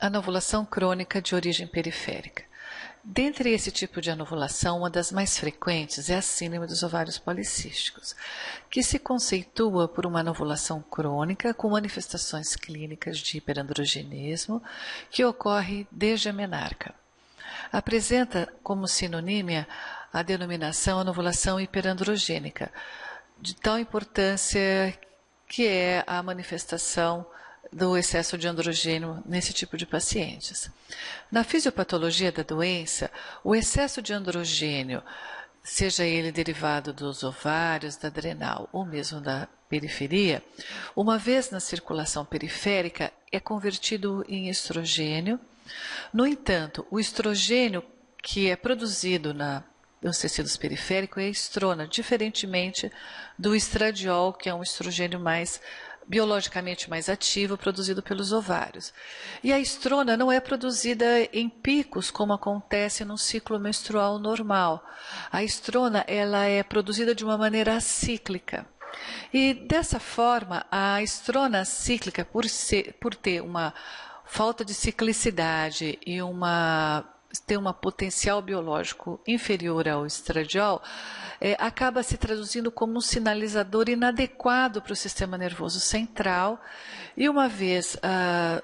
anovulação crônica de origem periférica. Dentre esse tipo de anovulação, uma das mais frequentes é a síndrome dos ovários policísticos, que se conceitua por uma anovulação crônica com manifestações clínicas de hiperandrogenismo que ocorre desde a menarca. Apresenta como sinonímia a denominação anovulação hiperandrogênica, de tal importância que é a manifestação do excesso de androgênio nesse tipo de pacientes. Na fisiopatologia da doença, o excesso de androgênio, seja ele derivado dos ovários, da adrenal ou mesmo da periferia, uma vez na circulação periférica, é convertido em estrogênio. No entanto, o estrogênio que é produzido nos tecidos periféricos é a estrona, diferentemente do estradiol, que é um estrogênio biologicamente mais ativo, produzido pelos ovários. E a estrona não é produzida em picos, como acontece no ciclo menstrual normal. A estrona ela é produzida de uma maneira acíclica. E dessa forma, a estrona cíclica, por ter uma falta de ciclicidade e ter um potencial biológico inferior ao estradiol, acaba se traduzindo como um sinalizador inadequado para o sistema nervoso central, e uma vez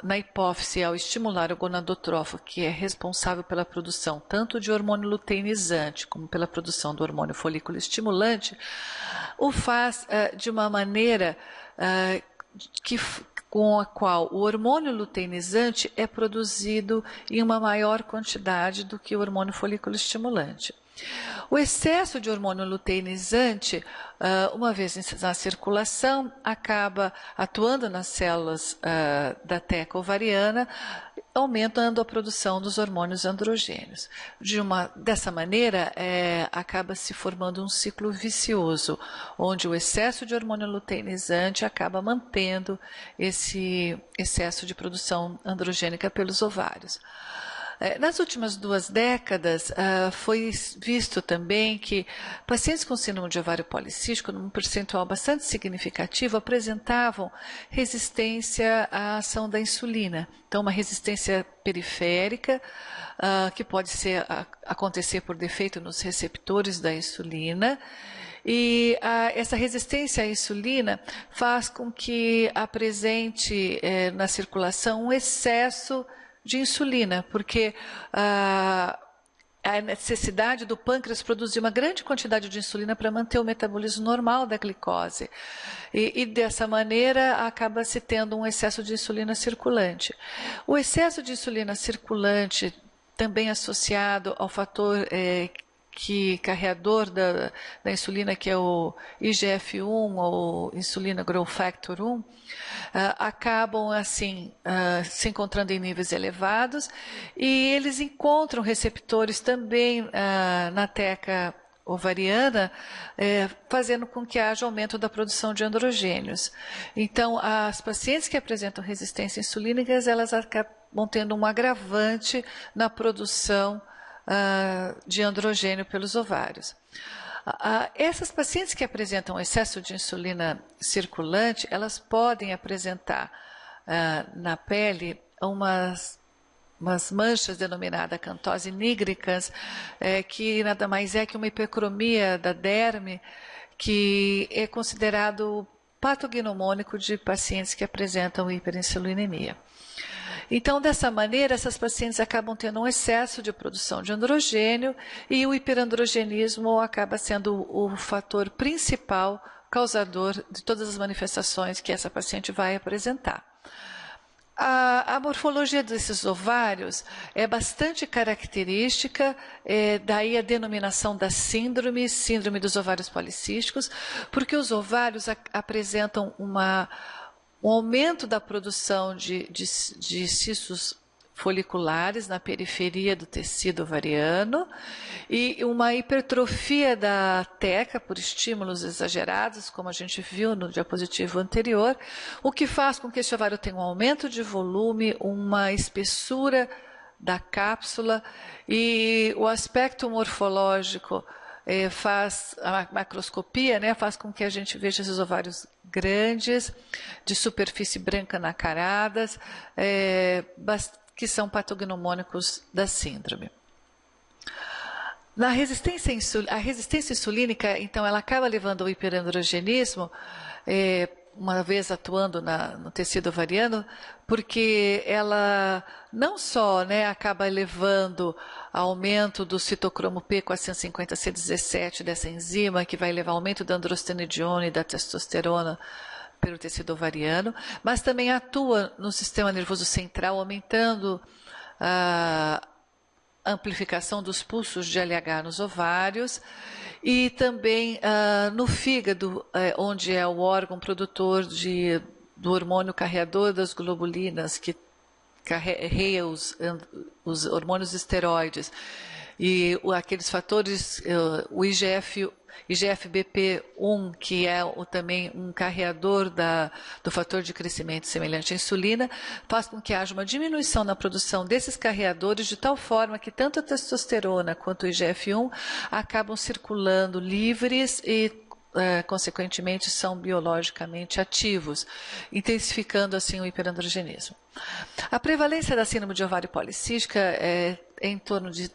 na hipófise, ao estimular o gonadotrófo, que é responsável pela produção tanto de hormônio luteinizante como pela produção do hormônio folículo estimulante, o faz de uma maneira com a qual o hormônio luteinizante é produzido em uma maior quantidade do que o hormônio folículo estimulante. O excesso de hormônio luteinizante, uma vez na circulação, acaba atuando nas células da teca ovariana, aumentando a produção dos hormônios androgênios. Dessa maneira, acaba se formando um ciclo vicioso, onde o excesso de hormônio luteinizante acaba mantendo esse excesso de produção androgênica pelos ovários. Nas últimas 2 décadas, foi visto também que pacientes com síndrome de ovário policístico, num percentual bastante significativo, apresentavam resistência à ação da insulina. Então, uma resistência periférica, que pode acontecer por defeito nos receptores da insulina. E essa resistência à insulina faz com que apresente na circulação um excesso de insulina, porque a necessidade do pâncreas produzir uma grande quantidade de insulina para manter o metabolismo normal da glicose. E dessa maneira acaba se tendo um excesso de insulina circulante. O excesso de insulina circulante, também associado ao fator carreador da insulina, que é o IGF-1 ou insulina growth factor 1, acabam assim se encontrando em níveis elevados, e eles encontram receptores também na teca ovariana, fazendo com que haja aumento da produção de androgênios. Então, as pacientes que apresentam resistência insulínica, elas acabam tendo um agravante na produção de androgênio pelos ovários. Essas pacientes que apresentam excesso de insulina circulante, elas podem apresentar na pele umas manchas denominadas acantose nigricans, que nada mais é que uma hipercromia da derme, que é considerado patognomônico de pacientes que apresentam hiperinsulinemia. Então, dessa maneira, essas pacientes acabam tendo um excesso de produção de androgênio, e o hiperandrogenismo acaba sendo o fator principal causador de todas as manifestações que essa paciente vai apresentar. A morfologia desses ovários é bastante característica, daí a denominação da síndrome dos ovários policísticos, porque os ovários apresentam um aumento da produção de cistos foliculares na periferia do tecido ovariano e uma hipertrofia da teca por estímulos exagerados, como a gente viu no diapositivo anterior, o que faz com que esse ovário tenha um aumento de volume, uma espessura da cápsula, e o aspecto morfológico faz a macroscopia, faz com que a gente veja esses ovários grandes, de superfície branca nacaradas, que são patognomônicos da síndrome. A resistência insulínica, então, ela acaba levando ao hiperandrogenismo, uma vez atuando no tecido ovariano, porque ela não só, né, acaba levando ao aumento do citocromo P450C17 dessa enzima, que vai levar ao aumento da androstenediona e da testosterona pelo tecido ovariano, mas também atua no sistema nervoso central, aumentando a amplificação dos pulsos de LH nos ovários e também no fígado, onde é o órgão produtor do hormônio carreador das globulinas, que carrega os hormônios esteroides. E aqueles fatores, o IGF-BP1, que é também um carreador do fator de crescimento semelhante à insulina, faz com que haja uma diminuição na produção desses carreadores, de tal forma que tanto a testosterona quanto o IGF-1 acabam circulando livres e, consequentemente, são biologicamente ativos, intensificando assim o hiperandrogenismo. A prevalência da síndrome de ovário policística é em torno de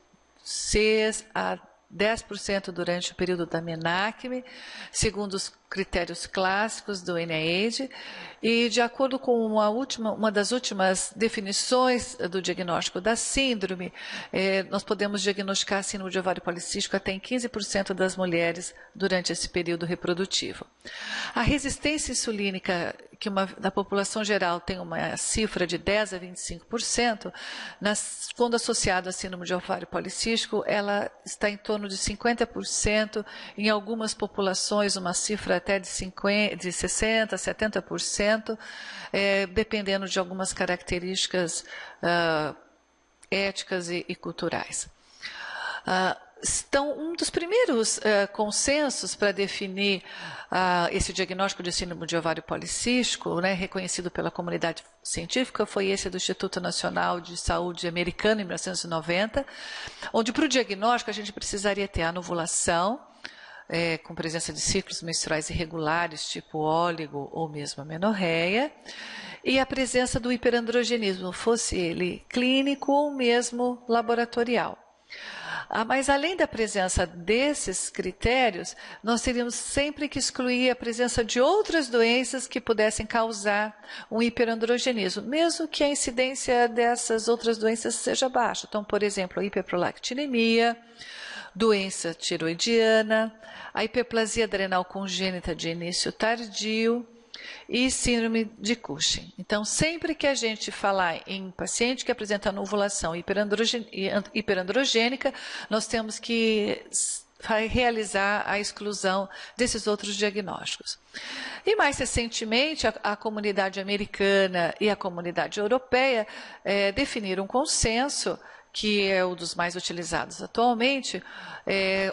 6 a 10% durante o período da menacme, segundo os critérios clássicos do NIH, e de acordo com uma das últimas definições do diagnóstico da síndrome, nós podemos diagnosticar a síndrome de ovário policístico até em 15% das mulheres durante esse período reprodutivo. A resistência insulínica, que da população geral tem uma cifra de 10 a 25%, quando associada à síndrome de ovário policístico, ela está em torno de 50%, em algumas populações uma cifra até de 60% a 70%, dependendo de algumas características éticas e culturais. Um dos primeiros consensos para definir esse diagnóstico de síndrome de ovário policístico, né, reconhecido pela comunidade científica, foi esse do Instituto Nacional de Saúde americano, em 1990, onde para o diagnóstico a gente precisaria ter a anovulação, com presença de ciclos menstruais irregulares, tipo óligo ou mesmo amenorreia, e a presença do hiperandrogenismo, fosse ele clínico ou mesmo laboratorial. Mas além da presença desses critérios, nós teríamos sempre que excluir a presença de outras doenças que pudessem causar um hiperandrogenismo, mesmo que a incidência dessas outras doenças seja baixa. Então, por exemplo, a hiperprolactinemia, doença tiroidiana, a hiperplasia adrenal congênita de início tardio e síndrome de Cushing. Então, sempre que a gente falar em paciente que apresenta anovulação hiperandrogênica, nós temos que realizar a exclusão desses outros diagnósticos. E mais recentemente, a comunidade americana e a comunidade europeia definiram um consenso, que é um dos mais utilizados atualmente,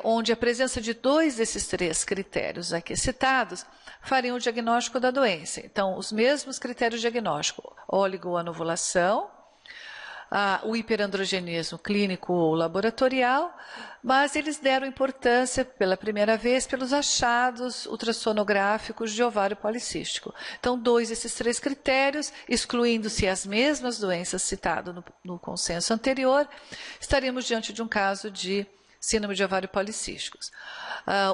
onde a presença de 2 desses 3 critérios aqui citados fariam o diagnóstico da doença. Então, os mesmos critérios diagnósticos: oligoanovulação, o hiperandrogenismo clínico ou laboratorial, mas eles deram importância pela primeira vez pelos achados ultrassonográficos de ovário policístico. Então, 2 desses 3 critérios, excluindo-se as mesmas doenças citadas no consenso anterior, estaríamos diante de um caso de síndrome de ovário policísticos.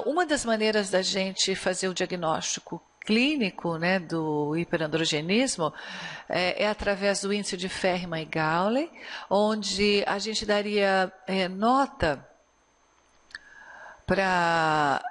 Uma das maneiras da gente fazer o diagnóstico clínico, né, do hiperandrogenismo é através do índice de Ferriman e Gowley, onde a gente daria nota para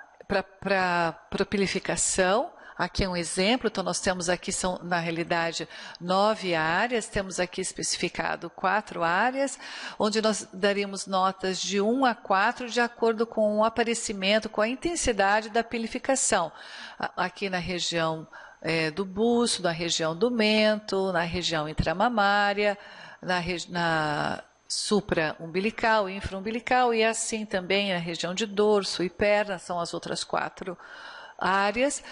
propilificação. Aqui é um exemplo, então nós temos aqui, são na realidade 9 áreas, temos aqui especificado 4 áreas, onde nós daríamos notas de 1 a 4 de acordo com o aparecimento, com a intensidade da pilificação. Aqui na região do busto, na região do mento, na região intramamária, na supra-umbilical, infra-umbilical e assim também a região de dorso e perna, são as outras 4 áreas,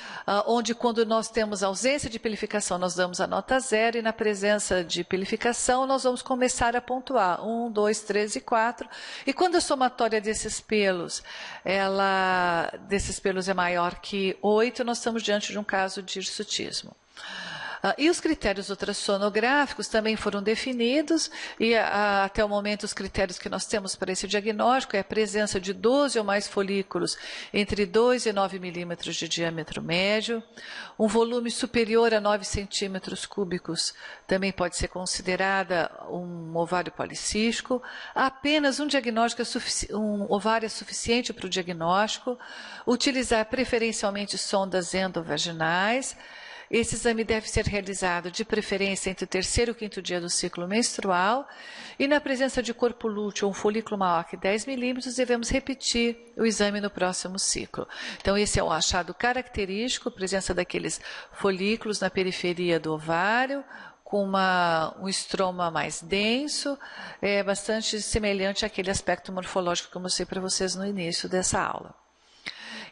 onde quando nós temos ausência de pilificação, nós damos a nota 0 e na presença de pilificação nós vamos começar a pontuar 1, 2, 3 e 4. E quando a somatória desses pelos é maior que 8, nós estamos diante de um caso de hirsutismo. E os critérios ultrassonográficos também foram definidos, e até o momento os critérios que nós temos para esse diagnóstico é a presença de 12 ou mais folículos entre 2 e 9 milímetros de diâmetro médio, um volume superior a 9 centímetros cúbicos também pode ser considerada um ovário policístico, apenas um diagnóstico um ovário é suficiente para o diagnóstico, utilizar preferencialmente sondas endovaginais. Esse exame deve ser realizado de preferência entre o terceiro e o quinto dia do ciclo menstrual e na presença de corpo lúteo ou um folículo maior que 10 milímetros, devemos repetir o exame no próximo ciclo. Então, esse é um achado característico, presença daqueles folículos na periferia do ovário, com um estroma mais denso, bastante semelhante àquele aspecto morfológico que eu mostrei para vocês no início dessa aula.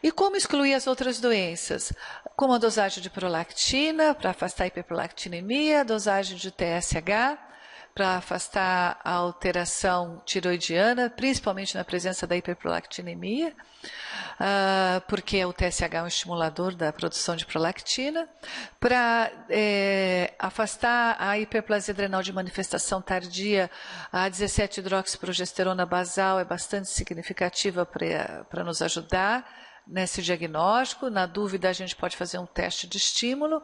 E como excluir as outras doenças? Com a dosagem de prolactina, para afastar a hiperprolactinemia, dosagem de TSH, para afastar a alteração tiroidiana, principalmente na presença da hiperprolactinemia, porque o TSH é um estimulador da produção de prolactina, para afastar a hiperplasia adrenal de manifestação tardia, a 17-hidroxiprogesterona basal é bastante significativa para nos ajudar nesse diagnóstico. Na dúvida, a gente pode fazer um teste de estímulo.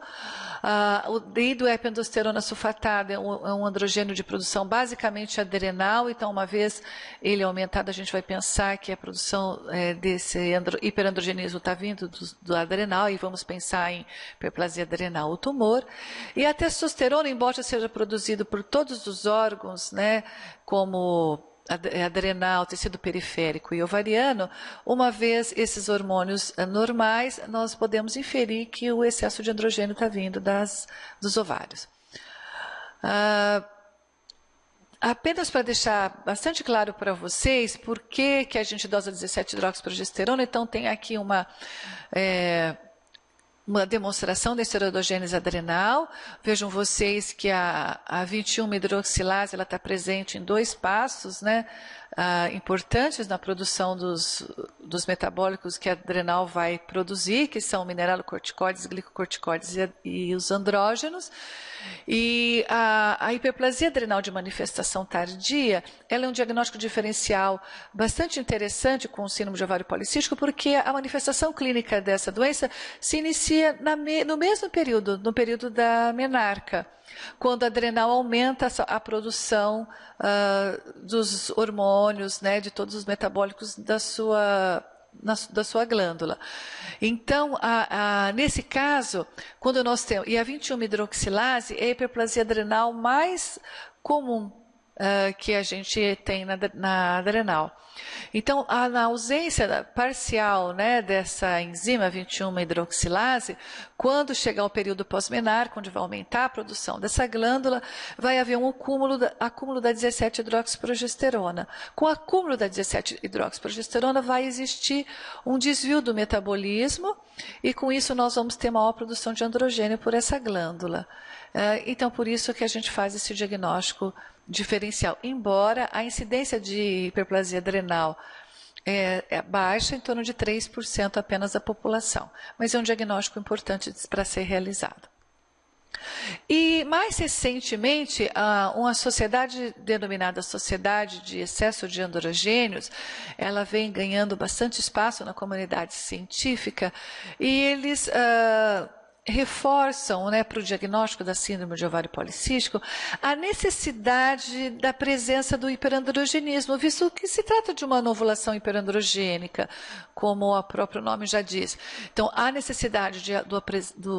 O diedoepiandrosterona sulfatada é um androgênio de produção basicamente adrenal, então, uma vez ele aumentado, a gente vai pensar que a produção desse hiperandrogenismo está vindo do adrenal e vamos pensar em hiperplasia adrenal ou tumor. E a testosterona, embora seja produzido por todos os órgãos, né, como adrenal, tecido periférico e ovariano, uma vez esses hormônios normais, nós podemos inferir que o excesso de androgênio está vindo dos ovários. Apenas para deixar bastante claro para vocês por que a gente dosa 17-hidroxiprogesterona, então tem aqui uma demonstração da esteroidogênese adrenal. Vejam vocês que a 21-hidroxilase está presente em 2 passos, né, importantes na produção dos metabólicos que a adrenal vai produzir, que são mineralocorticoides, glicocorticoides e os andrógenos. E a hiperplasia adrenal de manifestação tardia, ela é um diagnóstico diferencial bastante interessante com o síndrome de ovário policístico, porque a manifestação clínica dessa doença se inicia no mesmo período, no período da menarca, quando a adrenal aumenta a produção dos hormônios, né, de todos os metabólicos da sua glândula. Então, nesse caso, quando nós temos, e a 21-hidroxilase é a hiperplasia adrenal mais comum que a gente tem na adrenal. Então, na ausência parcial, né, dessa enzima 21-hidroxilase, quando chegar o período pós-menarca, onde vai aumentar a produção dessa glândula, vai haver um acúmulo da 17-hidroxiprogesterona. Com o acúmulo da 17-hidroxiprogesterona, vai existir um desvio do metabolismo e, com isso, nós vamos ter maior produção de androgênio por essa glândula. Então, por isso que a gente faz esse diagnóstico diferencial, embora a incidência de hiperplasia adrenal é baixa, em torno de 3% apenas da população, mas é um diagnóstico importante para ser realizado. E mais recentemente, uma sociedade denominada Sociedade de Excesso de Androgênios, ela vem ganhando bastante espaço na comunidade científica e eles reforçam, né, para o diagnóstico da síndrome de ovário policístico a necessidade da presença do hiperandrogenismo, visto que se trata de uma anovulação hiperandrogênica, como o próprio nome já diz. Então, há necessidade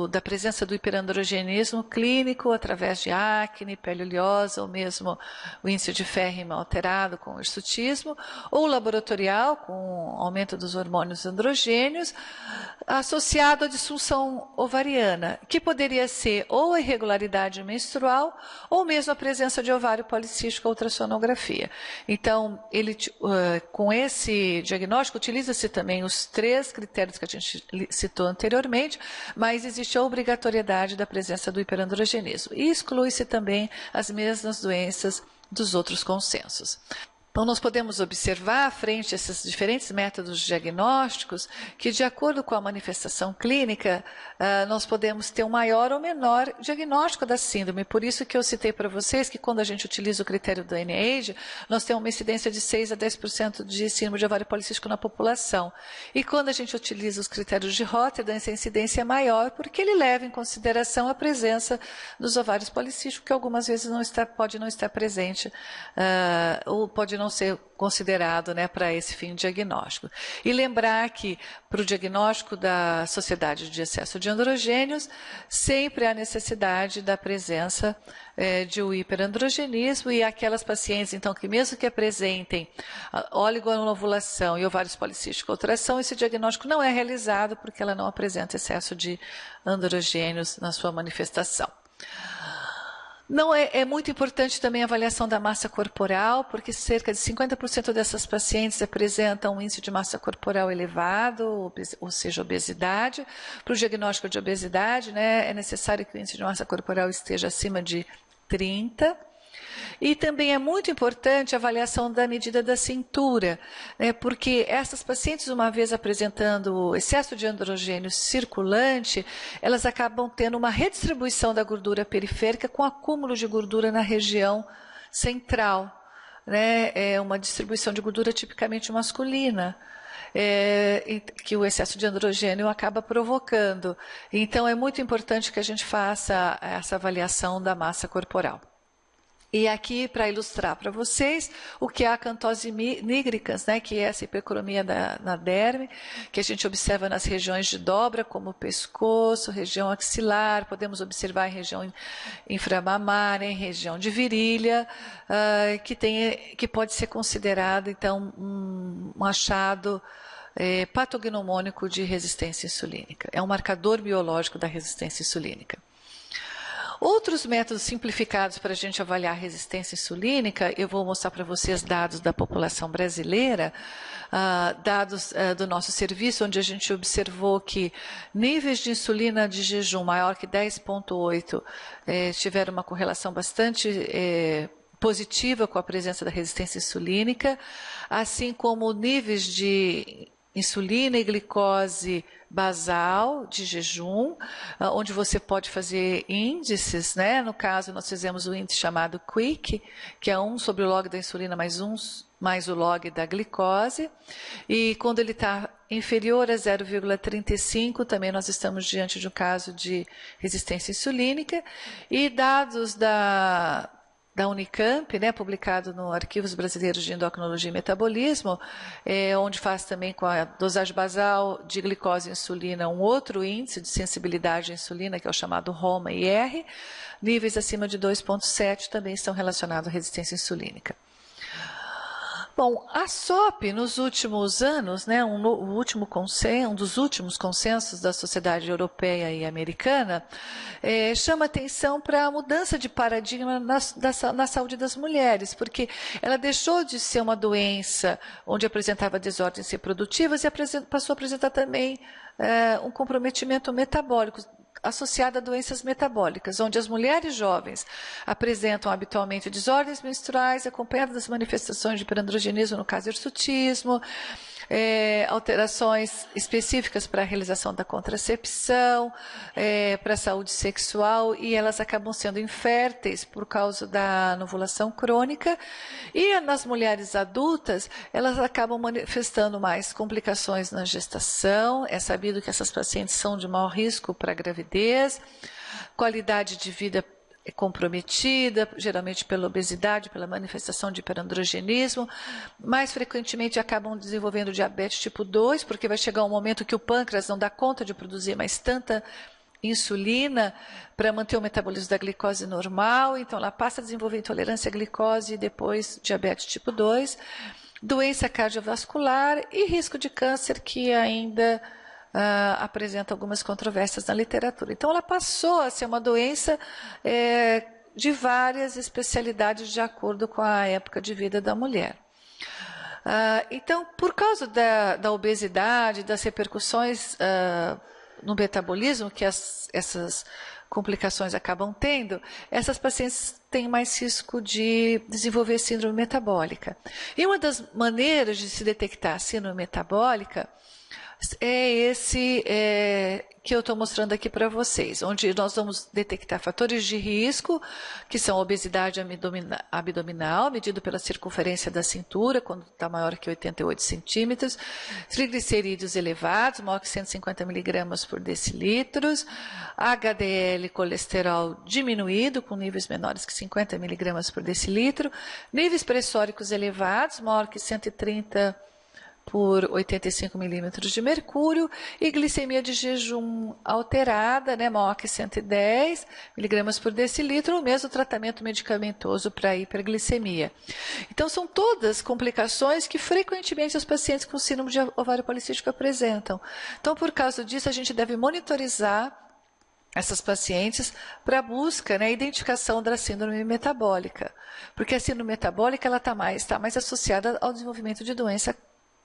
da presença do hiperandrogenismo clínico através de acne, pele oleosa, ou mesmo o índice de Ferriman alterado com hirsutismo, ou laboratorial, com aumento dos hormônios androgênios, associado à disfunção ovariana, que poderia ser ou a irregularidade menstrual ou mesmo a presença de ovário policístico ou ultrassonografia. Então, com esse diagnóstico, utiliza-se também os 3 critérios que a gente citou anteriormente, mas existe a obrigatoriedade da presença do hiperandrogenismo. E exclui-se também as mesmas doenças dos outros consensos. Então, nós podemos observar, frente a esses diferentes métodos diagnósticos, que, de acordo com a manifestação clínica, nós podemos ter um maior ou menor diagnóstico da síndrome. Por isso que eu citei para vocês que, quando a gente utiliza o critério do NIH, nós temos uma incidência de 6 a 10% de síndrome de ovário policístico na população. E quando a gente utiliza os critérios de Rotterdam, essa incidência é maior, porque ele leva em consideração a presença dos ovários policísticos, que algumas vezes pode não estar presente, ou pode não ser considerado, né, para esse fim diagnóstico. E lembrar que, para o diagnóstico da Sociedade de Excesso de Androgênios, sempre há necessidade da presença de um hiperandrogenismo, e aquelas pacientes, então, que mesmo que apresentem oligoanovulação e ovários policísticos ou ultrassom, esse diagnóstico não é realizado porque ela não apresenta excesso de androgênios na sua manifestação. Não é muito importante também a avaliação da massa corporal, porque cerca de 50% dessas pacientes apresentam um índice de massa corporal elevado, ou seja, obesidade. Para o diagnóstico de obesidade, né, é necessário que o índice de massa corporal esteja acima de 30. E também é muito importante a avaliação da medida da cintura, né, porque essas pacientes, uma vez apresentando excesso de androgênio circulante, elas acabam tendo uma redistribuição da gordura periférica com acúmulo de gordura na região central, né, é uma distribuição de gordura tipicamente masculina. Que o excesso de androgênio acaba provocando. Então, é muito importante que a gente faça essa avaliação da massa corporal. E aqui, para ilustrar para vocês, o que é a acantose nigricans, né, que é essa hipercromia na derme, que a gente observa nas regiões de dobra, como o pescoço, região axilar, podemos observar em região inframamária, em região de virilha, que pode ser considerado, então, um achado patognomônico de resistência insulínica. É um marcador biológico da resistência insulínica. Outros métodos simplificados para a gente avaliar a resistência insulínica, eu vou mostrar para vocês dados da população brasileira, dados do nosso serviço, onde a gente observou que níveis de insulina de jejum maior que 10,8 tiveram uma correlação bastante positiva com a presença da resistência insulínica, assim como níveis de insulina e glicose basal de jejum, onde você pode fazer índices, né? No caso, nós fizemos o índice chamado QUIC, que é 1 sobre o log da insulina mais o log da glicose, e quando ele está inferior a 0,35, também nós estamos diante de um caso de resistência insulínica, e dados da Unicamp, né, publicado no Arquivos Brasileiros de Endocrinologia e Metabolismo, onde faz também com a dosagem basal de glicose e insulina um outro índice de sensibilidade à insulina, que é o chamado ROMA-IR, níveis acima de 2,7 também estão relacionados à resistência insulínica. Bom, a SOP, nos últimos anos, né, um dos últimos consensos da Sociedade Europeia e Americana, chama atenção para a mudança de paradigma na saúde das mulheres, porque ela deixou de ser uma doença onde apresentava desordens reprodutivas e passou a apresentar também um comprometimento metabólico, associada a doenças metabólicas, onde as mulheres jovens apresentam habitualmente desordens menstruais, acompanhadas das manifestações de hiperandrogenismo, no caso hirsutismo, alterações específicas para a realização da contracepção, para a saúde sexual, e elas acabam sendo inférteis por causa da anovulação crônica, e nas mulheres adultas, elas acabam manifestando mais complicações na gestação. É sabido que essas pacientes são de maior risco para a gravidez, qualidade de vida comprometida, geralmente pela obesidade, pela manifestação de hiperandrogenismo, mais frequentemente acabam desenvolvendo diabetes tipo 2, porque vai chegar um momento que o pâncreas não dá conta de produzir mais tanta insulina para manter o metabolismo da glicose normal, então ela passa a desenvolver intolerância à glicose e depois diabetes tipo 2, doença cardiovascular e risco de câncer, que ainda apresenta algumas controvérsias na literatura. Então, ela passou a ser uma doença de várias especialidades de acordo com a época de vida da mulher. Então, por causa da obesidade, das repercussões no metabolismo que essas complicações acabam tendo, essas pacientes têm mais risco de desenvolver síndrome metabólica. E uma das maneiras de se detectar a síndrome metabólica é esse que eu estou mostrando aqui para vocês, onde nós vamos detectar fatores de risco, que são a obesidade abdominal, medido pela circunferência da cintura, quando está maior que 88 centímetros, triglicerídeos elevados, maior que 150 miligramas por decilitros, HDL, colesterol diminuído, com níveis menores que 50 miligramas por decilitro, níveis pressóricos elevados, maior que 130 por 85 milímetros de mercúrio, e glicemia de jejum alterada, né, maior que 110 miligramas por decilitro, ou mesmo tratamento medicamentoso para hiperglicemia. Então, são todas complicações que frequentemente os pacientes com síndrome de ovário policístico apresentam. Então, por causa disso, a gente deve monitorizar essas pacientes para a busca, né, identificação da síndrome metabólica, porque a síndrome metabólica ela está mais associada ao desenvolvimento de doença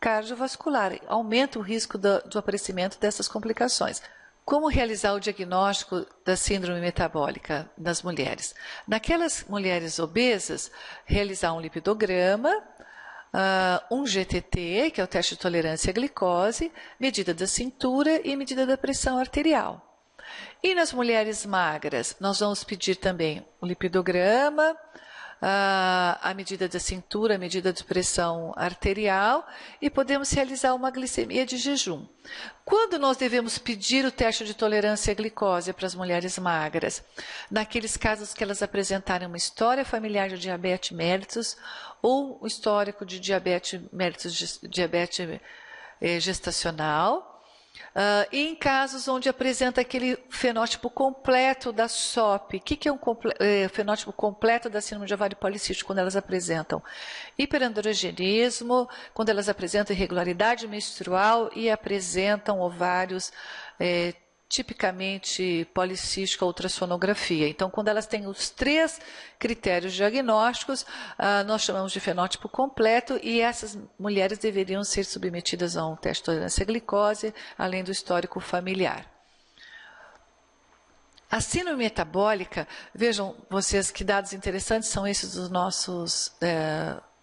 cardiovascular, aumenta o risco do aparecimento dessas complicações. Como realizar o diagnóstico da síndrome metabólica nas mulheres? Naquelas mulheres obesas, realizar um lipidograma, um GTT, que é o teste de tolerância à glicose, medida da cintura e medida da pressão arterial. E nas mulheres magras, nós vamos pedir também o lipidograma, a medida da cintura, a medida de pressão arterial, e podemos realizar uma glicemia de jejum. Quando nós devemos pedir o teste de tolerância à glicose para as mulheres magras? Naqueles casos que elas apresentarem uma história familiar de diabetes mellitus ou um histórico de diabetes mellitus, diabetes gestacional, e em casos onde apresenta aquele fenótipo completo da SOP. O que é um fenótipo completo da síndrome de ovário policístico? Quando elas apresentam hiperandrogenismo, quando elas apresentam irregularidade menstrual e apresentam ovários tipicamente policística ultrassonografia. Então, quando elas têm os 3 critérios diagnósticos, nós chamamos de fenótipo completo, e essas mulheres deveriam ser submetidas a um teste de tolerância à glicose, além do histórico familiar. A síndrome metabólica, vejam vocês que dados interessantes são esses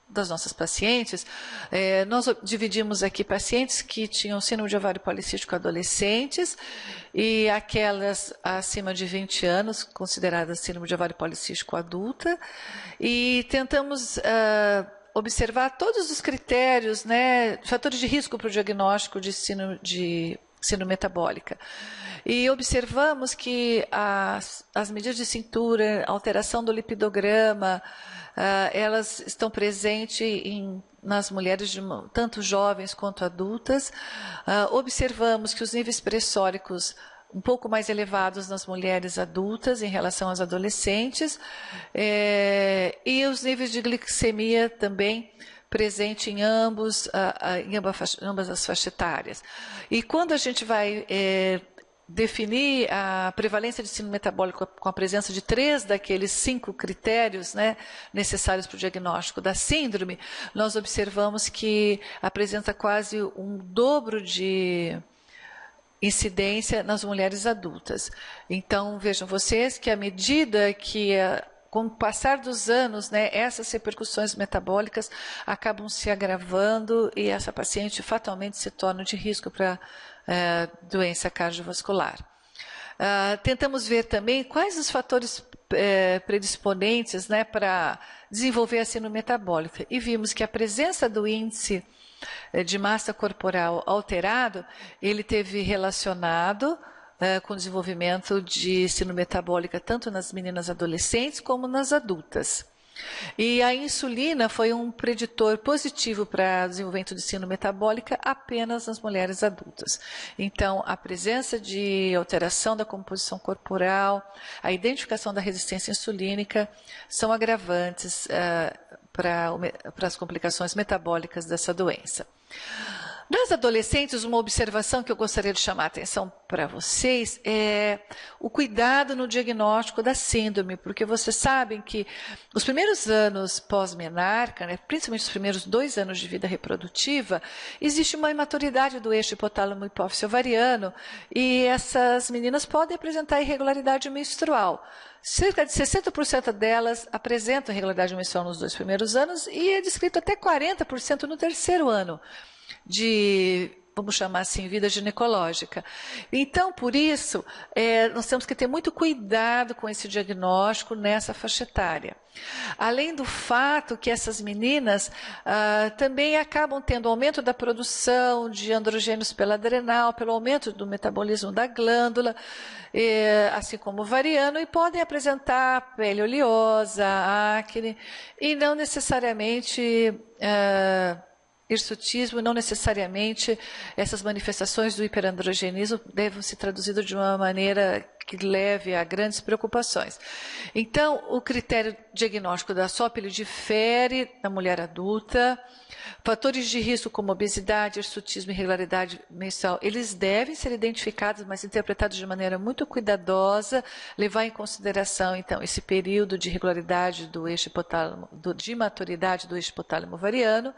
das nossas pacientes. Nós dividimos aqui pacientes que tinham síndrome de ovário policístico adolescentes e aquelas acima de 20 anos, consideradas síndrome de ovário policístico adulta, e tentamos observar todos os critérios, né, fatores de risco para o diagnóstico de síndrome metabólica. E observamos que as medidas de cintura, alteração do lipidograma, elas estão presentes nas mulheres tanto jovens quanto adultas. Observamos que os níveis pressóricos um pouco mais elevados nas mulheres adultas em relação às adolescentes, e os níveis de glicemia também presente em ambas as faixas etárias. E quando a gente vai definir a prevalência de síndrome metabólica com a presença de 3 daqueles 5 critérios, né, necessários para o diagnóstico da síndrome, nós observamos que apresenta quase um dobro de incidência nas mulheres adultas. Então, vejam vocês que à medida que com o passar dos anos, né, essas repercussões metabólicas acabam se agravando e essa paciente fatalmente se torna de risco para doença cardiovascular. Tentamos ver também quais os fatores predisponentes, né, para desenvolver a síndrome metabólica, e vimos que a presença do índice de massa corporal alterado, ele teve relacionado com o desenvolvimento de síndrome metabólica tanto nas meninas adolescentes como nas adultas. E a insulina foi um preditor positivo para o desenvolvimento de síndrome metabólica apenas nas mulheres adultas. Então, a presença de alteração da composição corporal, a identificação da resistência insulínica são agravantes para as complicações metabólicas dessa doença. Nas adolescentes, uma observação que eu gostaria de chamar a atenção para vocês é o cuidado no diagnóstico da síndrome, porque vocês sabem que os primeiros anos pós-menarca, né, principalmente os primeiros 2 anos de vida reprodutiva, existe uma imaturidade do eixo hipotálamo hipófise ovariano e essas meninas podem apresentar irregularidade menstrual. cerca de 60% delas apresentam irregularidade menstrual nos 2 primeiros anos e é descrito até 40% no 3º ano de, vamos chamar assim, vida ginecológica. Então, por isso, nós temos que ter muito cuidado com esse diagnóstico nessa faixa etária. Além do fato que essas meninas também acabam tendo aumento da produção de androgênios pela adrenal, pelo aumento do metabolismo da glândula, assim como ovariano, e podem apresentar pele oleosa, acne, e não necessariamente hirsutismo, não necessariamente essas manifestações do hiperandrogenismo devem ser traduzidas de uma maneira que leve a grandes preocupações. Então, o critério diagnóstico da SOP difere na mulher adulta. Fatores de risco como obesidade, hirsutismo e irregularidade menstrual, eles devem ser identificados, mas interpretados de maneira muito cuidadosa, levar em consideração, então, esse período de irregularidade do eixo hipotálamo, de maturidade do eixo hipotálamo ovariano,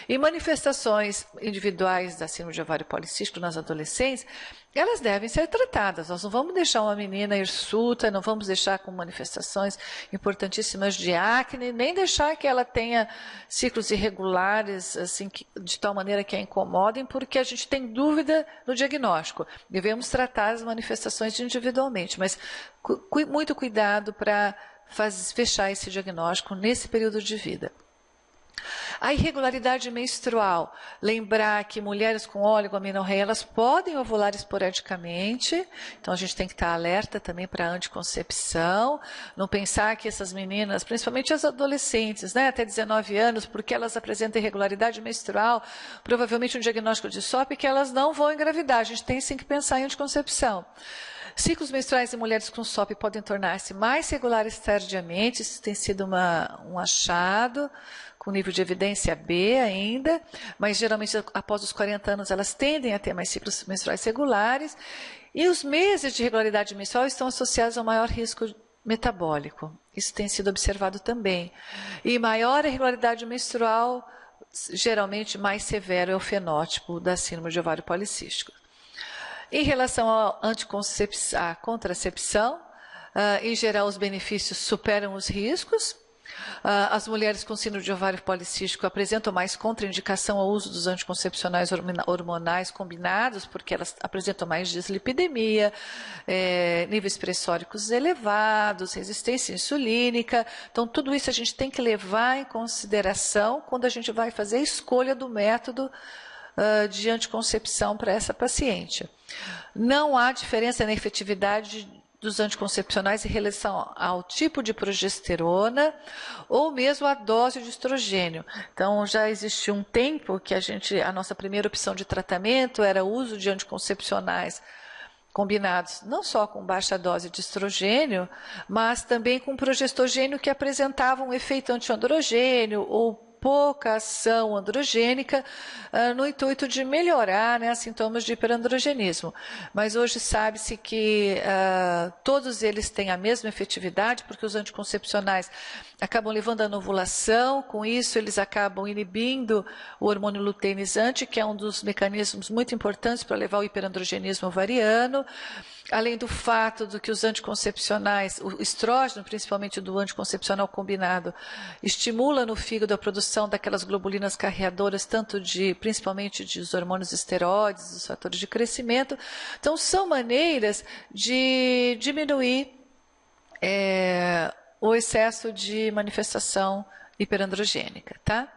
e manifestações individuais da síndrome de ovário policístico nas adolescentes, elas devem ser tratadas. Nós não vamos deixar uma menina hirsuta, não vamos deixar com manifestações importantíssimas de acne, nem deixar que ela tenha ciclos irregulares, assim, de tal maneira que a incomodem, porque a gente tem dúvida no diagnóstico. Devemos tratar as manifestações individualmente, mas muito cuidado para fechar esse diagnóstico nesse período de vida. A irregularidade menstrual, lembrar que mulheres com oligomenorreia, elas podem ovular esporadicamente, então a gente tem que estar alerta também para a anticoncepção, não pensar que essas meninas, principalmente as adolescentes, né, até 19 anos, porque elas apresentam irregularidade menstrual, provavelmente um diagnóstico de SOP, que elas não vão engravidar, a gente tem sim que pensar em anticoncepção. Ciclos menstruais em mulheres com SOP podem tornar-se mais regulares tardiamente, isso tem sido um achado, com nível de evidência B ainda, mas geralmente após os 40 anos elas tendem a ter mais ciclos menstruais regulares, e os meses de irregularidade menstrual estão associados ao maior risco metabólico. Isso tem sido observado também. E maior irregularidade menstrual, geralmente mais severo é o fenótipo da síndrome de ovário policístico. Em relação à contracepção, em geral os benefícios superam os riscos. As mulheres com síndrome de ovário policístico apresentam mais contraindicação ao uso dos anticoncepcionais hormonais combinados, porque elas apresentam mais dislipidemia, níveis pressóricos elevados, resistência insulínica. Então, tudo isso a gente tem que levar em consideração quando a gente vai fazer a escolha do método de anticoncepção para essa paciente. Não há diferença na efetividade dos anticoncepcionais em relação ao tipo de progesterona ou mesmo a dose de estrogênio. Então, já existiu um tempo que a nossa primeira opção de tratamento era o uso de anticoncepcionais combinados não só com baixa dose de estrogênio, mas também com progestogênio que apresentava um efeito antiandrogênio ou pouca ação androgênica no intuito de melhorar, né, sintomas de hiperandrogenismo. Mas hoje sabe-se que todos eles têm a mesma efetividade, porque os anticoncepcionais acabam levando à ovulação, com isso eles acabam inibindo o hormônio luteinizante, que é um dos mecanismos muito importantes para levar ao hiperandrogenismo ovariano, além do fato de que os anticoncepcionais, o estrógeno, principalmente do anticoncepcional combinado, estimula no fígado a produção daquelas globulinas carreadoras, principalmente dos hormônios esteroides, dos fatores de crescimento. Então, são maneiras de diminuir o excesso de manifestação hiperandrogênica, tá?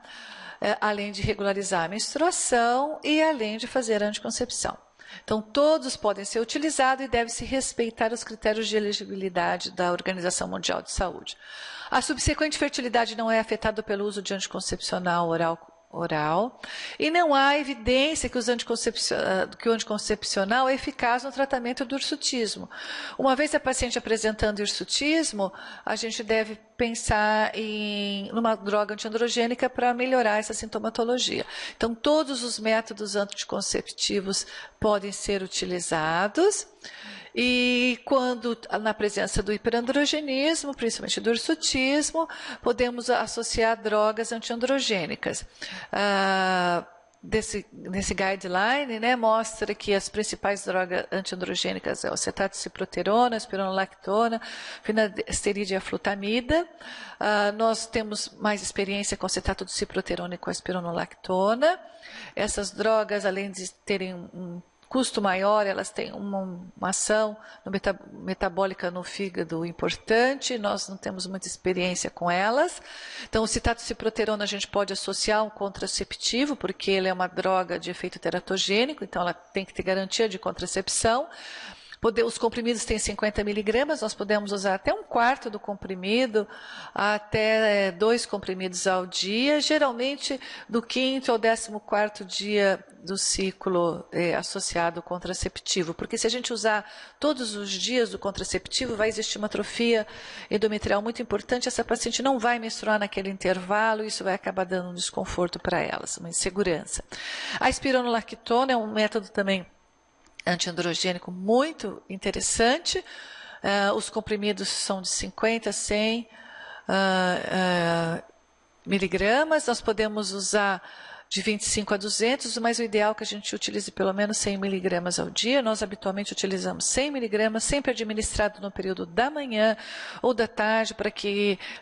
Além de regularizar a menstruação e além de fazer a anticoncepção. Então, todos podem ser utilizados e deve-se respeitar os critérios de elegibilidade da Organização Mundial de Saúde. A subsequente fertilidade não é afetada pelo uso de anticoncepcional oral e não há evidência que o anticoncepcional é eficaz no tratamento do hirsutismo. Uma vez a paciente apresentando hirsutismo, a gente deve pensar em uma droga antiandrogênica para melhorar essa sintomatologia. Então, todos os métodos anticonceptivos podem ser utilizados. E quando, na presença do hiperandrogenismo, principalmente do hirsutismo, podemos associar drogas antiandrogênicas. nesse guideline, né, mostra que as principais drogas antiandrogênicas é o acetato de ciproterona, a espironolactona, finasteride e a flutamida. Nós temos mais experiência com acetato de ciproterona e com a espironolactona. Essas drogas, além de terem um custo maior, elas têm uma ação metabólica no fígado importante, nós não temos muita experiência com elas. Então, o citato ciproterona a gente pode associar a um contraceptivo, porque ele é uma droga de efeito teratogênico, então ela tem que ter garantia de contracepção. Os comprimidos têm 50 miligramas, nós podemos usar até um quarto do comprimido, até 2 comprimidos ao dia, geralmente do 5º ao 14º dia do ciclo associado ao contraceptivo, porque se a gente usar todos os dias do contraceptivo, vai existir uma atrofia endometrial muito importante, essa paciente não vai menstruar naquele intervalo, isso vai acabar dando um desconforto para elas, uma insegurança. A espironolactona é um método também antiandrogênico muito interessante. Os comprimidos são de 50 a 100 miligramas. Nós podemos usar de 25 a 200, mas o ideal é que a gente utilize pelo menos 100 miligramas ao dia. Nós habitualmente utilizamos 100 miligramas, sempre administrado no período da manhã ou da tarde, para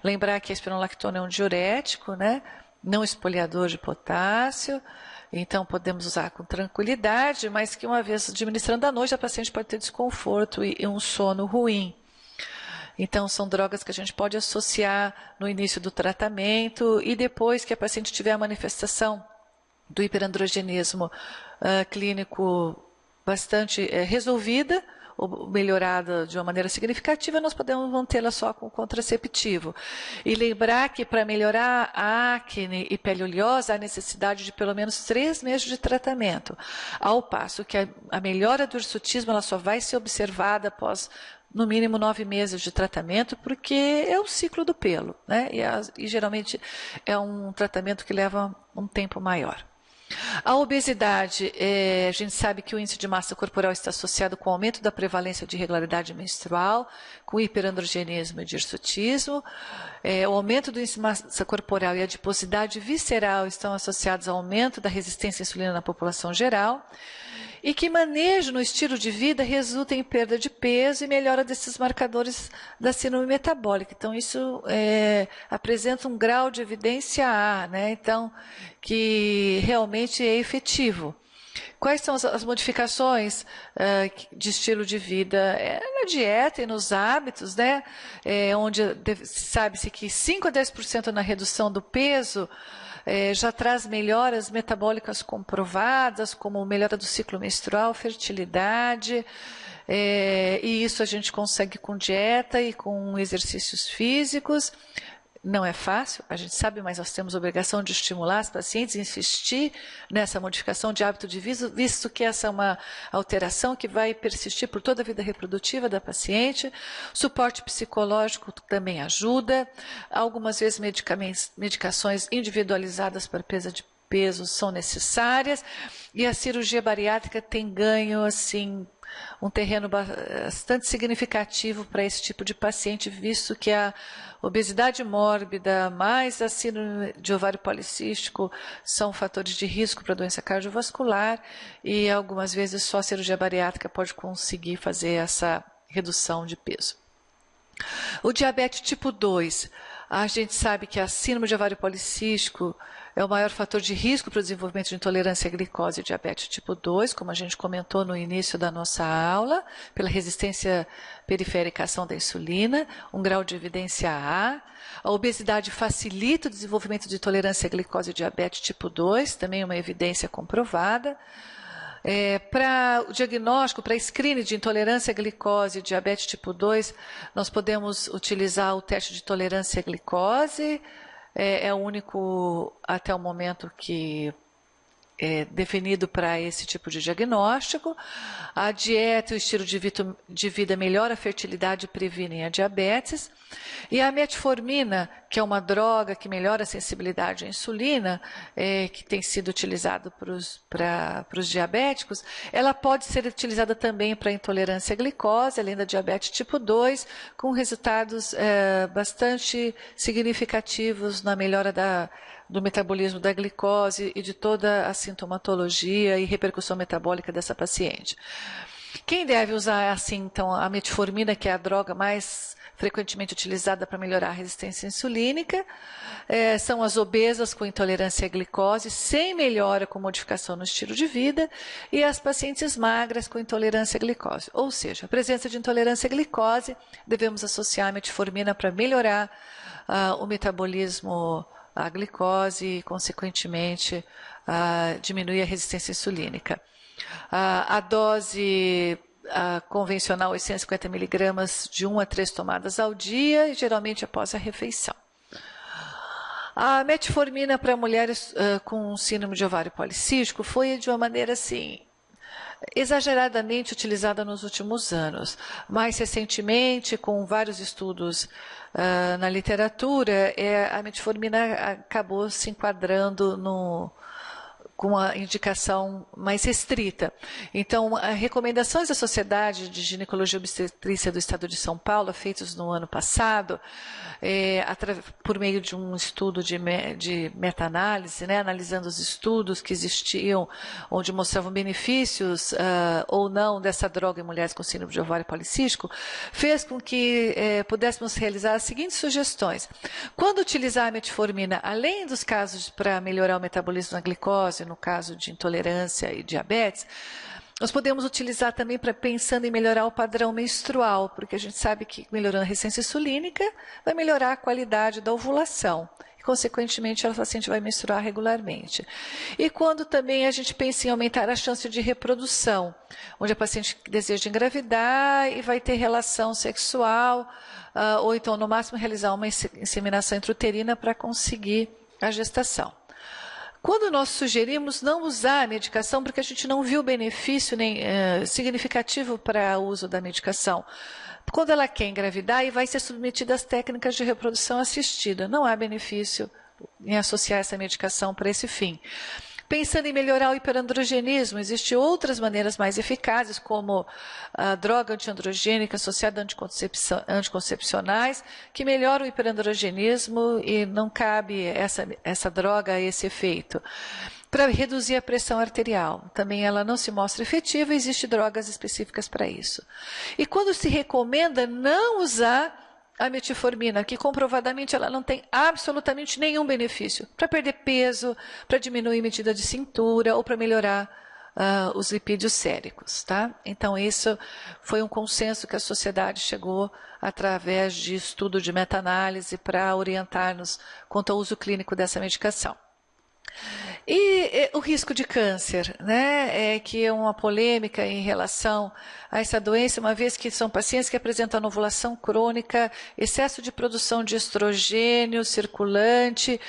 lembrar que a espironolactona é um diurético, né? Não espoliador de potássio. Então, podemos usar com tranquilidade, mas que uma vez administrando à noite, a paciente pode ter desconforto e um sono ruim. Então, são drogas que a gente pode associar no início do tratamento e depois que a paciente tiver a manifestação do hiperandrogenismo clínico bastante resolvida, ou melhorada de uma maneira significativa, nós podemos mantê-la só com contraceptivo. E lembrar que para melhorar a acne e pele oleosa, há necessidade de pelo menos 3 meses de tratamento. Ao passo que a melhora do hirsutismo ela só vai ser observada após no mínimo 9 meses de tratamento, porque é o ciclo do pelo, né? E geralmente é um tratamento que leva um tempo maior. A obesidade, a gente sabe que o índice de massa corporal está associado com o aumento da prevalência de irregularidade menstrual, com hiperandrogenismo e de hirsutismo. O aumento do índice de massa corporal e a adiposidade visceral estão associados ao aumento da resistência à insulina na população geral. E que manejo no estilo de vida resulta em perda de peso e melhora desses marcadores da síndrome metabólica. Então, isso apresenta um grau de evidência A, né? Então, que realmente é efetivo. Quais são as modificações de estilo de vida? Na dieta e nos hábitos, né? Onde sabe-se que 5 a 10% na redução do peso já traz melhoras metabólicas comprovadas, como melhora do ciclo menstrual, fertilidade, e isso a gente consegue com dieta e com exercícios físicos. Não é fácil, a gente sabe, mas nós temos a obrigação de estimular as pacientes a insistir nessa modificação de hábito de vida, visto que essa é uma alteração que vai persistir por toda a vida reprodutiva da paciente. Suporte psicológico também ajuda. Algumas vezes medicações individualizadas para perda de peso são necessárias. E a cirurgia bariátrica tem ganho, assim, um terreno bastante significativo para esse tipo de paciente, visto que a obesidade mórbida mais a síndrome de ovário policístico são fatores de risco para doença cardiovascular e algumas vezes só a cirurgia bariátrica pode conseguir fazer essa redução de peso. O diabetes tipo 2, a gente sabe que a síndrome de ovário policístico é o maior fator de risco para o desenvolvimento de intolerância à glicose e diabetes tipo 2, como a gente comentou no início da nossa aula, pela resistência periférica à ação da insulina, um grau de evidência A. A obesidade facilita o desenvolvimento de intolerância à glicose e diabetes tipo 2, também uma evidência comprovada. Para o diagnóstico, para screening de intolerância à glicose e diabetes tipo 2, nós podemos utilizar o teste de tolerância à glicose, é o único até o momento que é definido para esse tipo de diagnóstico. A dieta e o estilo de vida melhora a fertilidade e previnem a diabetes. E a metformina, que é uma droga que melhora a sensibilidade à insulina, que tem sido utilizada para os diabéticos, ela pode ser utilizada também para intolerância à glicose, além da diabetes tipo 2, com resultados bastante significativos na melhora do metabolismo da glicose e de toda a sintomatologia e repercussão metabólica dessa paciente. Quem deve usar, assim, então, a metformina, que é a droga mais frequentemente utilizada para melhorar a resistência insulínica, são as obesas com intolerância à glicose, sem melhora com modificação no estilo de vida, e as pacientes magras com intolerância à glicose. Ou seja, a presença de intolerância à glicose, devemos associar a metformina para melhorar o metabolismo à glicose e, consequentemente, diminuir a resistência insulínica. A dose convencional 850 miligramas de 1 a 3 tomadas ao dia, geralmente após a refeição. A metformina para mulheres com síndrome de ovário policístico foi de uma maneira assim exageradamente utilizada nos últimos anos. Mais recentemente, com vários estudos na literatura, a metformina acabou se enquadrando com a indicação mais restrita. Então, as recomendações da Sociedade de Ginecologia e Obstetrícia do Estado de São Paulo, feitas no ano passado, por meio de um estudo de meta-análise, né, analisando os estudos que existiam, onde mostravam benefícios ou não dessa droga em mulheres com síndrome de ovário policístico, fez com que pudéssemos realizar as seguintes sugestões. Quando utilizar a metformina, além dos casos para melhorar o metabolismo da glicose, no caso de intolerância e diabetes, nós podemos utilizar também para pensando em melhorar o padrão menstrual, porque a gente sabe que melhorando a resistência insulínica vai melhorar a qualidade da ovulação. E, consequentemente, a paciente vai menstruar regularmente. E quando também a gente pensa em aumentar a chance de reprodução, onde a paciente deseja engravidar e vai ter relação sexual, ou então, no máximo, realizar uma inseminação intrauterina para conseguir a gestação. Quando nós sugerimos não usar a medicação, porque a gente não viu benefício nem significativo para o uso da medicação, quando ela quer engravidar e vai ser submetida às técnicas de reprodução assistida, não há benefício em associar essa medicação para esse fim. Pensando em melhorar o hiperandrogenismo, existem outras maneiras mais eficazes, como a droga antiandrogênica associada a anticoncepcionais, que melhoram o hiperandrogenismo e não cabe essa droga a esse efeito. Para reduzir a pressão arterial, também ela não se mostra efetiva, existem drogas específicas para isso. E quando se recomenda não usar a metformina, que comprovadamente ela não tem absolutamente nenhum benefício para perder peso, para diminuir a medida de cintura ou para melhorar os lipídios séricos, tá? Então, isso foi um consenso que a sociedade chegou através de estudo de meta-análise para orientar-nos quanto ao uso clínico dessa medicação. E o risco de câncer, né, que é uma polêmica em relação a essa doença, uma vez que são pacientes que apresentam anovulação crônica, excesso de produção de estrogênio circulante,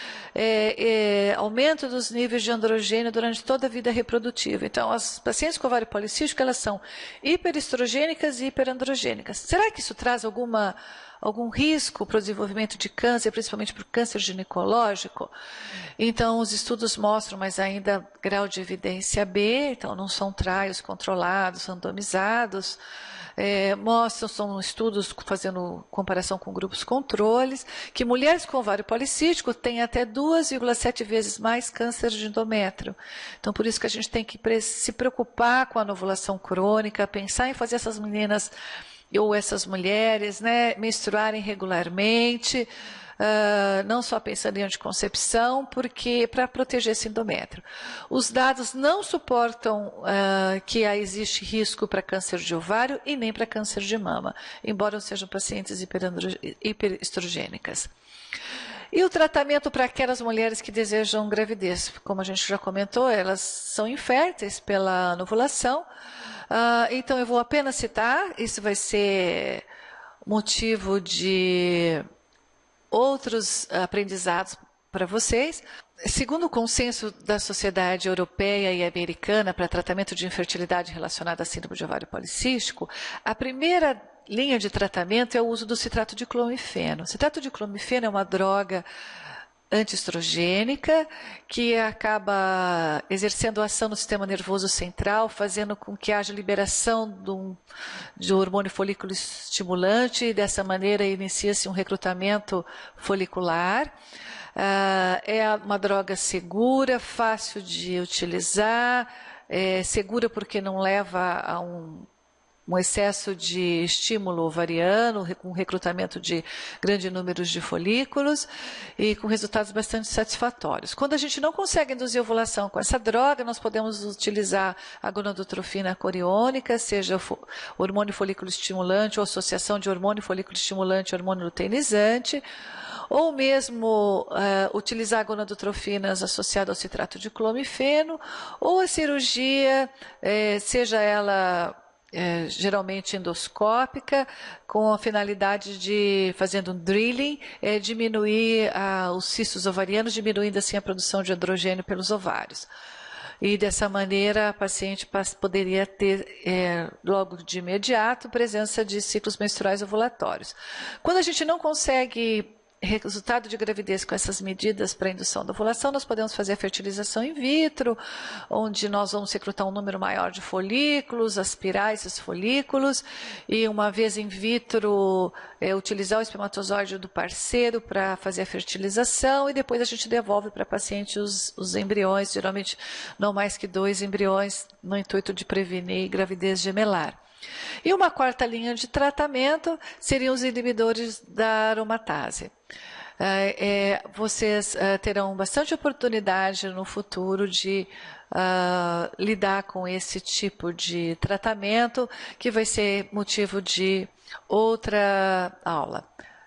aumento dos níveis de androgênio durante toda a vida reprodutiva. Então, as pacientes com ovário policístico, elas são hiperestrogênicas e hiperandrogênicas. Será que isso traz algum risco para o desenvolvimento de câncer, principalmente para o câncer ginecológico? Então, os estudos mostram, mas ainda grau de evidência B, então não são trials controlados, randomizados, são estudos fazendo comparação com grupos controles, que mulheres com ovário policístico têm até 2,7 vezes mais câncer de endométrio. Então, por isso que a gente tem que se preocupar com a anovulação crônica, pensar em fazer essas meninas ou essas mulheres, né, menstruarem regularmente, não só pensando em anticoncepção, porque para proteger esse endométrio. Os dados não suportam que existe risco para câncer de ovário e nem para câncer de mama, embora sejam pacientes hiperestrogênicas. E o tratamento para aquelas mulheres que desejam gravidez, como a gente já comentou, elas são inférteis pela anovulação. Então, eu vou apenas citar, isso vai ser motivo de outros aprendizados para vocês. Segundo o consenso da Sociedade Europeia e Americana para tratamento de infertilidade relacionada à síndrome de ovário policístico, a primeira linha de tratamento é o uso do citrato de clomifeno. O citrato de clomifeno é uma droga antiestrogênica que acaba exercendo ação no sistema nervoso central, fazendo com que haja liberação de hormônio folículo estimulante e dessa maneira inicia-se um recrutamento folicular. É uma droga segura, fácil de utilizar, segura porque não leva a um excesso de estímulo ovariano, com recrutamento de grande número de folículos e com resultados bastante satisfatórios. Quando a gente não consegue induzir ovulação com essa droga, nós podemos utilizar a gonadotrofina coriônica, seja hormônio folículo estimulante ou associação de hormônio folículo estimulante e hormônio luteinizante, ou mesmo utilizar gonadotrofinas associadas ao citrato de clomifeno, ou a cirurgia, seja ela geralmente endoscópica, com a finalidade de, fazendo um drilling, diminuir os cistos ovarianos, diminuindo assim a produção de androgênio pelos ovários. E dessa maneira a paciente poderia ter, logo de imediato, presença de ciclos menstruais ovulatórios. Quando a gente não consegue resultado de gravidez com essas medidas para indução da ovulação, nós podemos fazer a fertilização in vitro, onde nós vamos recrutar um número maior de folículos, aspirar esses folículos e, uma vez in vitro, utilizar o espermatozoide do parceiro para fazer a fertilização e depois a gente devolve para a paciente os embriões, geralmente não mais que 2 embriões, no intuito de prevenir gravidez gemelar. E uma quarta linha de tratamento seriam os inibidores da aromatase. Vocês terão bastante oportunidade no futuro de lidar com esse tipo de tratamento, que vai ser motivo de outra aula.